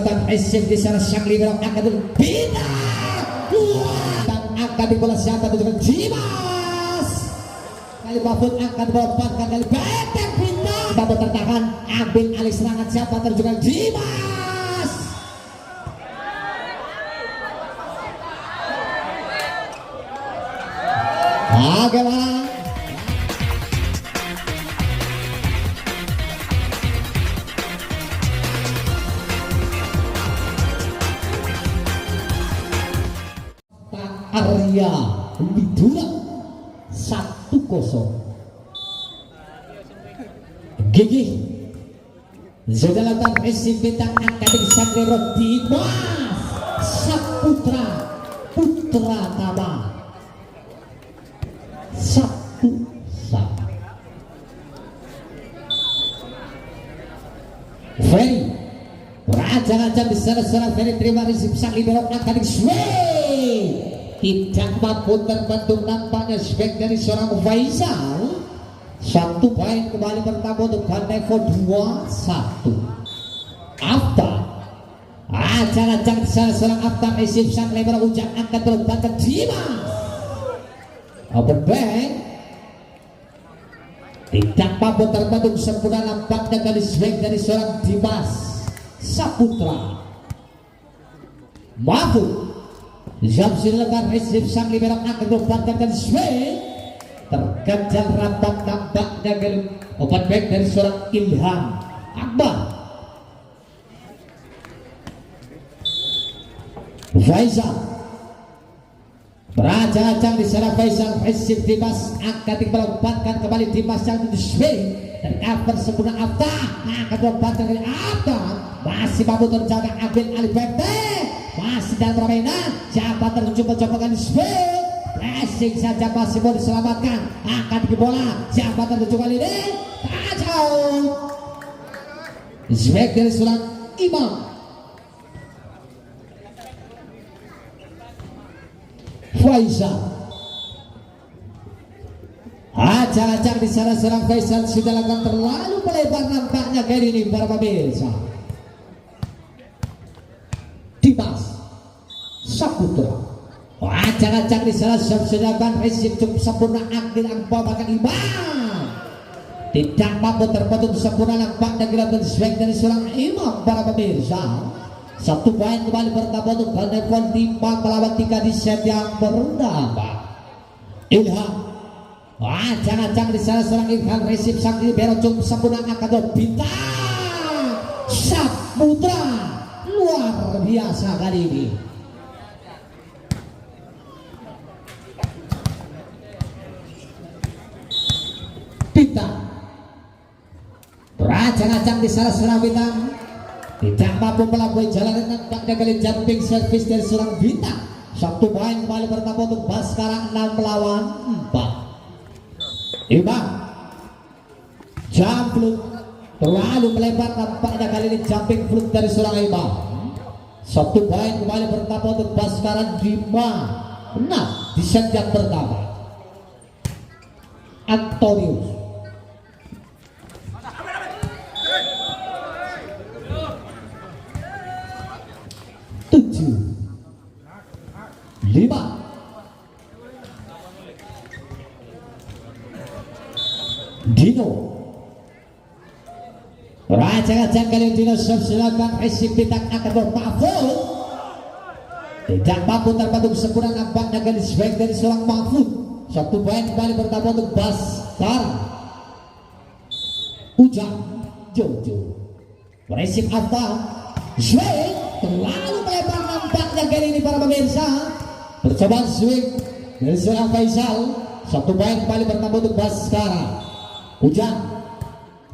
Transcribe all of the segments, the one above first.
lakukan resip di sana sang libero akan bina dan akan dibola siapa tujuan Dimas kali Mahfud akan dilepaskan kali Peter bina babu tertahan ambil alih serangan siapa terjual Dimas bagaimana Arya Widura 1-0 gigih sudah lakukan resip bintang akademi Sangrero Dimas Saputra Putra Tama 1-1 Ferry raja-raja di sana Ferry terima resip sang libero akademi Sway tidak mampu terbentuk nampaknya sebek dari seorang Faisal. 1 poin kembali pertama untuk Banevo 2-1 Afta acara-acara di sana seorang Afta resip sang lebar ujang angkat terlepas ke Dimas open back tidak mampu terbentuk sempurna nampaknya kali sebek dari seorang Dimas Saputra Mahfud jam silakan resip sang libero akan dilepaskan swing terkejar rapat nampaknya kali open back dari seorang Ilham Akbar Faisal beraja-ajang di sana Faisal resip Dimas akan dilepaskan kembali Dimas yang di swing dan cover sempurna Afta akan dilepaskan kali Afta masih mampu terjaga ambil alih Peter masih dalam permainan siapa mencoba speed pressing saja masih mau diselamatkan akan di bola siapa tertuju kali ini kacau Zwek dari seorang Imam Faisal acar-acar di sana seorang Faisal sudah lakukan terlalu melebar nampaknya kali ini para pemirsa Dimas Saputra acak-acak di salah sedangkan resip cukup sempurna akil angpa bahkan Imam tidak mampu terbentuk sempurna nampak dan gerakan swing dari seorang Imam para pemirsa 1 poin kembali pertama untuk Banevo 5 melawan 3 di set yang pertama Ilham acak-acak di salah seorang Ilham resip sang libero cukup sempurna akan bintang Saputra luar biasa kali ini bintang beracang-acang di salah seorang bintang tidak mampu melampaui jalan nampaknya kali jumping service dari seorang bintang 1 poin kembali pertama untuk Baskara 6 melawan 4 Imam jump fluke terlalu melebar nampaknya kali ini jumping fluke dari seorang Imam 1 poin kembali pertama untuk Baskara 5-6 di set yang pertama Antonius lima Dino raja-raja kali Dino silakan resip bintang akan Mahfud tidak mampu terbentuk sempurna nampaknya kali swing dari seorang Mahfud 1 poin kembali pertama untuk Baskara Ujang Jojo resip Afta swing terlalu melebar nampaknya kali ini para pemirsa percobaan swing dari seorang Faisal 1 poin kembali pertama untuk Baskara Ujang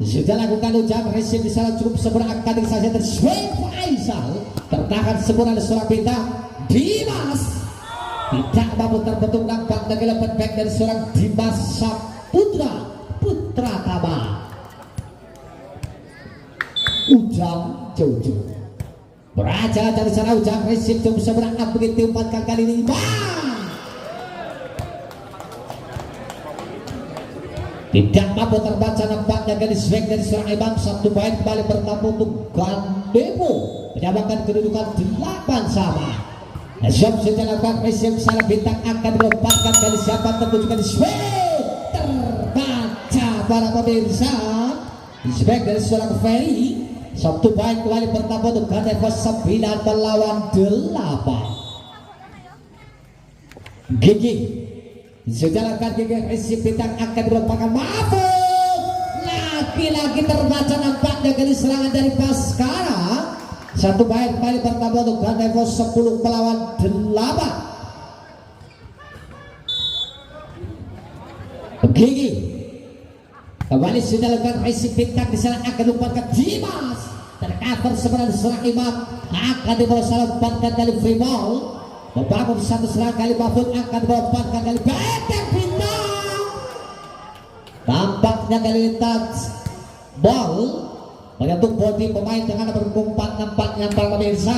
sudah lakukan Ujang resip di sana cukup sempurna akan saja swing Faisal tertahan sempurna dari seorang bintang Dimas tidak mampu terbentuk nampaknya kali open back dari seorang Dimas Saputra Putra Tama Ujang Jojo beraja dari sana Ujang resip cukup sempurna begitu umpankan kali ini tidak mampu terbaca nampaknya kali swing dari seorang Imam 1 poin kembali pertama untuk Gan Depo menyamakan kedudukan 8 sama. Jam setelah resim salah bintang akan dilemparkan kali siapa tertujukan swing terbaca para pemirsa. Swing dari seorang Ferry. Satu baik kembali pertama untuk Ganefos 9 melawan 8. Gigi sejalankan gigi resim bintang akan dilemparkan mabuk. Lagi-lagi terbaca nampaknya kali serangan dari Baskara. Satu baik kembali pertama untuk Ganefos 10 melawan 8. Gigi kembali sudah lakukan resim bintang di sana akan diumpankan Dimas tercover sebenarnya serang Imam akan dibawa kali free ball membangun satu serang kali Mahfud akan dibawa kali benteng bintang tampaknya kali touch ball menyentuh body pemain dengan nomor 4 nampaknya para pemirsa.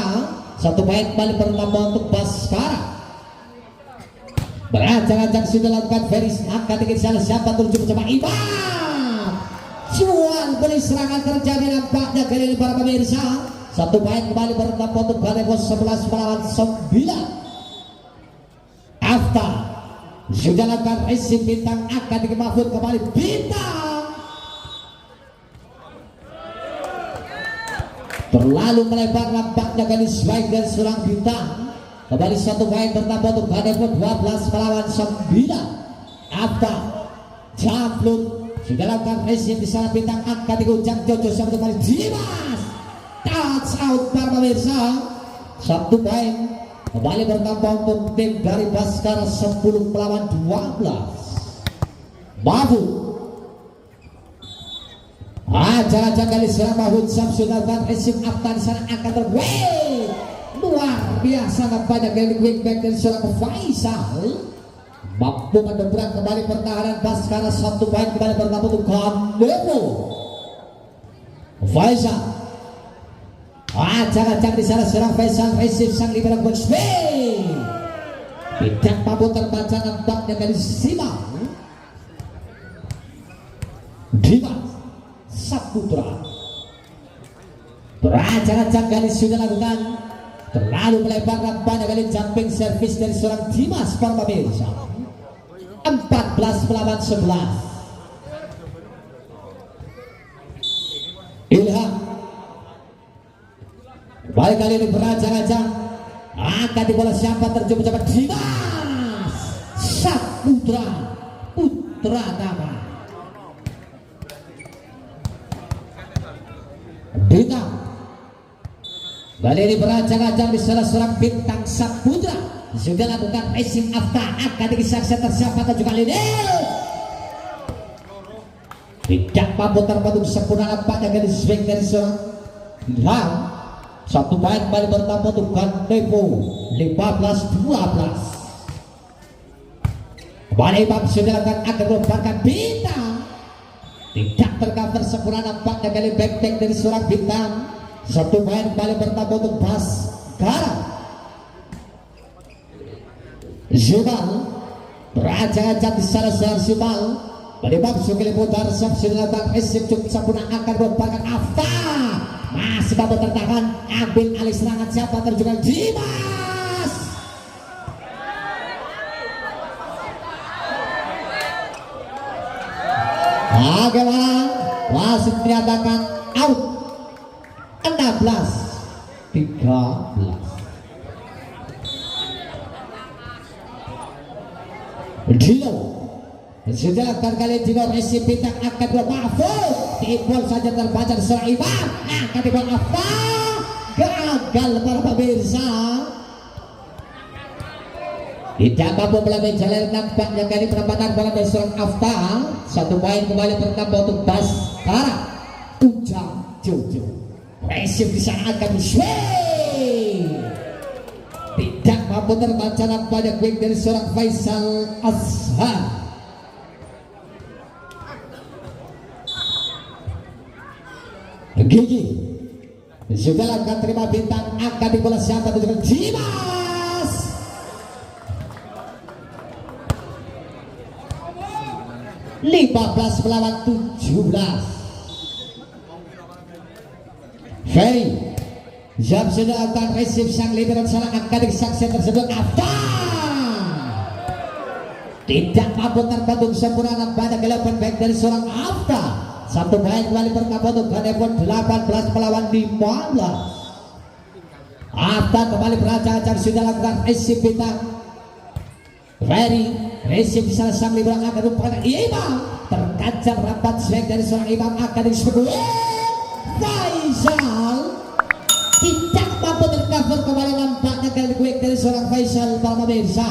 Satu main kembali pertama untuk Baskara beracak-acak sudah lakukan Feris akan ingin salah siapa tuju bersama Imam cuan beli serangan terjadi nampaknya kali ini para pemirsa. Satu main kembali pertama untuk Ganefos 11 melawan 9. After sudah lakukan resim bintang akan dikemafut kembali bintang terlalu melebar nampaknya kali strike dari seorang bintang. Kembali satu main pertama untuk Ganefos 12 melawan 9. After Jamplun sudah lakukan resim di sana bintang angkat diguncang Jojo sama kembali Dimas touch out para pemirsa. Satu main kembali bertambah untuk tim dari Baskara 10 melawan 12. Mahfud jangan kali serang Mahfud Samsul lakukan resim after di sana akan terway luar biasa nampaknya kali wingback dari seorang Faisal mampu mendobrak kembali pertahanan Baskara. Satu main kembali pertama untuk Ganefo Faisal jangan di sana serang Faisal resim sang libero buat swing tidak mampu terbaca nampaknya kali Simang Dimas Saputra beracak-acak kali sudah lakukan terlalu melebar nampaknya kali jumping service dari seorang Dimas para pemirsa. 14 melawan 11. Ilham baik kali ini beracak-acak akan dibola siapa terjun mencapai Dimas Saputra Putra Dama bintang kali ini beracak-acak di salah seorang bintang Saputra sudah lakukan racing after akan disaksikan tersiapa juga ini tidak mampu terbentuk sempurna nampaknya dari swing dari seorang Ilham. Satu main kembali bertambah untuk Ganefo 15-12. Kembali Imam sudah akan melemparkan bintang tidak tercover sempurna nampaknya kali back dari seorang bintang. Satu main kembali bertambah untuk Baskara. Zumal beracak-acak di sana seorang Zumal pada bangsu kali putar sudah lakukan resim cukup sempurna akan melemparkan Afta masih mampu tertahan ambil alih serangan siapa terjun Dimas bagaimana wasit menyatakan out 16-13. Dino sudah kali Dino resim bintang akan dua Mahfud tibol saja terbaca seorang Imam akan dibawa apa gagal para pemirsa tidak mampu melalui jalan nampaknya kali perempatan bola dari seorang Afta. Satu main kembali pertama untuk Baskara Ujang Jojo resim di saat kami swing tidak mampu terbaca nampaknya quick dari seorang Faisal Azhar. Gigi sudah akan terima bintang akan dibola siapa dengan Dimas 15 melawan 17. Ferry Jam sudah akan receive sang libero salah akan disaksikan tersebut apa? Tidak mampu terbentuk sempurna banyak gelapan baik dari seorang Afta. Satu poin kembali berkabut Ganepon 18 melawan 15. Afta kembali beracak-acak sudah lakukan receive bintang. Very receive salah sang libero akan merupakan Imam. Terkacau rapat swag dari seorang Imam akan disebut Faisal. Tidak mampu tercover kembali nampaknya kali quick dari seorang Faisal para pemirsa.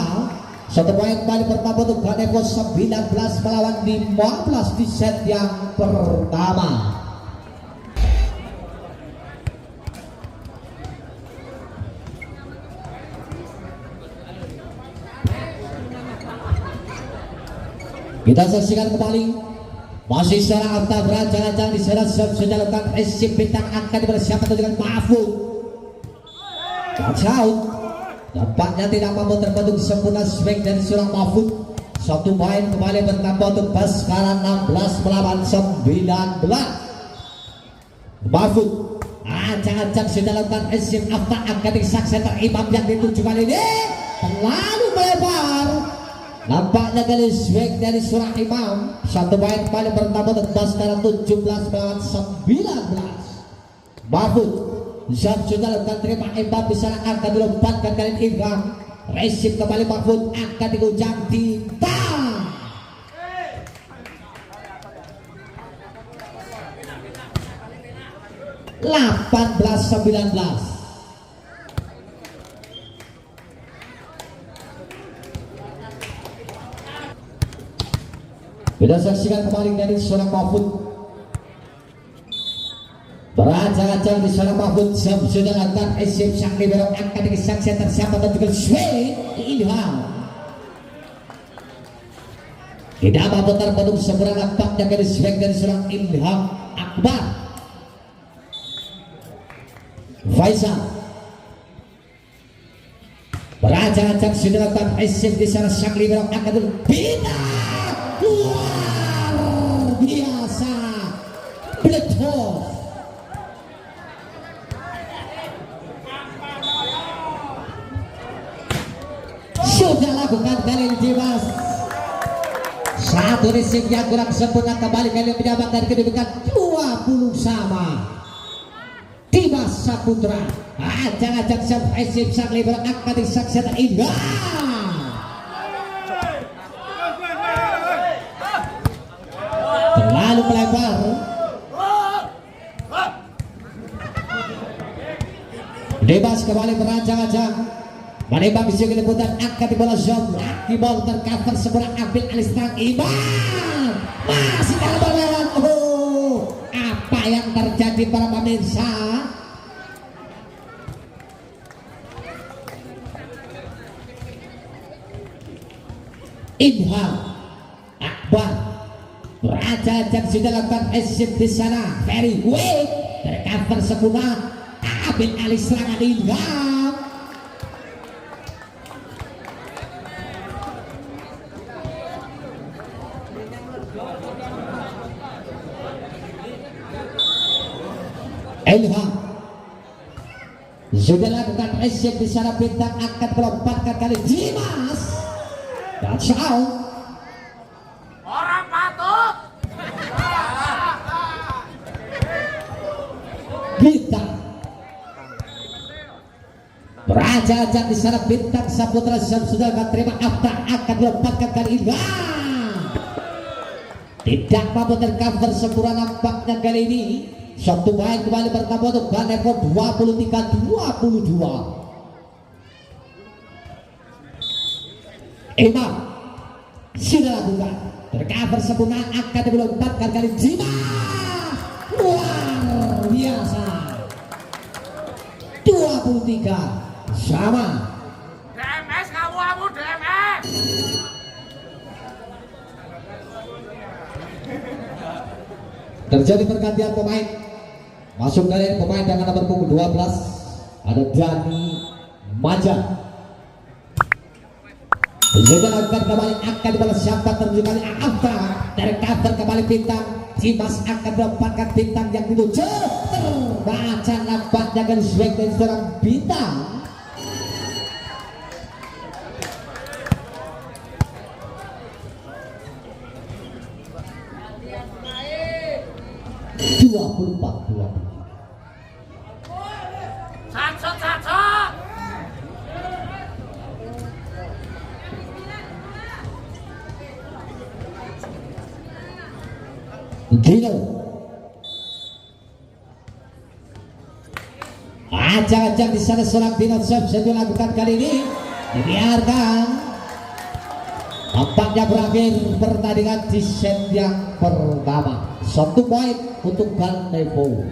Satu poin kembali bertambah untuk Ganevo 19 melawan 15 di set yang pertama. Kita saksikan kembali masih seorang Afta beracak-acak di sana sudah lakukan receive bintang akan dipersiapkan dengan Mahfud. Kacau. Nampaknya tidak mampu terbentuk sempurna swing dari seorang Mahfud. Satu poin kembali bertambah untuk Baskara 16 melawan 19. Mahfud acak-acak sudah lakukan receive Afta akan disaksikan Imam yang dituju kali ini terlalu melebar. Nampaknya kali swing dari seorang Imam. Satu poin kembali bertambah untuk Baskara 17 melawan 19. Mahfud Zab sudah lakukan terima Imam bisa akan dilompatkan kali Imam. Receive kembali Mahfud akan digujang tinta. Belas 19. Kita saksikan kembali dari seorang Mahfud beracak-acak di seorang Mahfud. Sudah lakukan receive sang libero akan disaksikan tersiapa dan juga swing Ilham. Tidak mampu terbentuk sempurna nampaknya dari swing dari seorang Ilham Akbar. Faisal beracak-acak sudah lakukan receive di sana sang libero akan berbeda. Luar biasa betul. Sudah lakukan kali ini Dimas. Satu receive yang kurang sempurna kembali kali menyamakan kedudukan 20 sama. Dimas Saputra acak-acak receive sang libero akan disaksikan Indah. Terlalu melebar. Dimas kembali beracak-acak menembak bisa kelebutan akan di bola zone. Di bola tercover sempurna ambil alih serang Imam. Masih dalam berlawan. Apa yang terjadi para pemirsa? Ilham Akbar beracak-acak sudah lakukan receive di sana. Very weak tercover sempurna ambil alih serangan Ilham. Ilham sudah lakukan receive di sana bintang akan melompatkan kali Dimas. Kacau. Orang patut. Bintang beracak-acak di sana bintang Saputra sudah akan terima Afta akan melompatkan kali ini. Tidak mampu tercover sempurna nampaknya kali ini. Satu poin kembali bertambah untuk Ganevo 23-22. Imam sudah lakukan tercover sempurna akan dilompatkan kali Jima. Luar biasa 23 sama. DMS kamu DMS. Terjadi pergantian pemain. Masuk dari pemain dengan nomor punggung 12 ada Dani Maja. Sudah lakukan kembali akan dibalas siapa terjadi kali Afta dari cover kembali bintang Dimas akan mendapatkan bintang yang dituju. Terbaca nampaknya garis back dari seorang bintang. Dua puluh empat. Satu. Gino. Ajang-ajang di sana seorang Bino Chef saya lakukan kali ini dibiarkan. Tampaknya berakhir pertandingan di set yang pertama. 1 poin untuk Galnevo.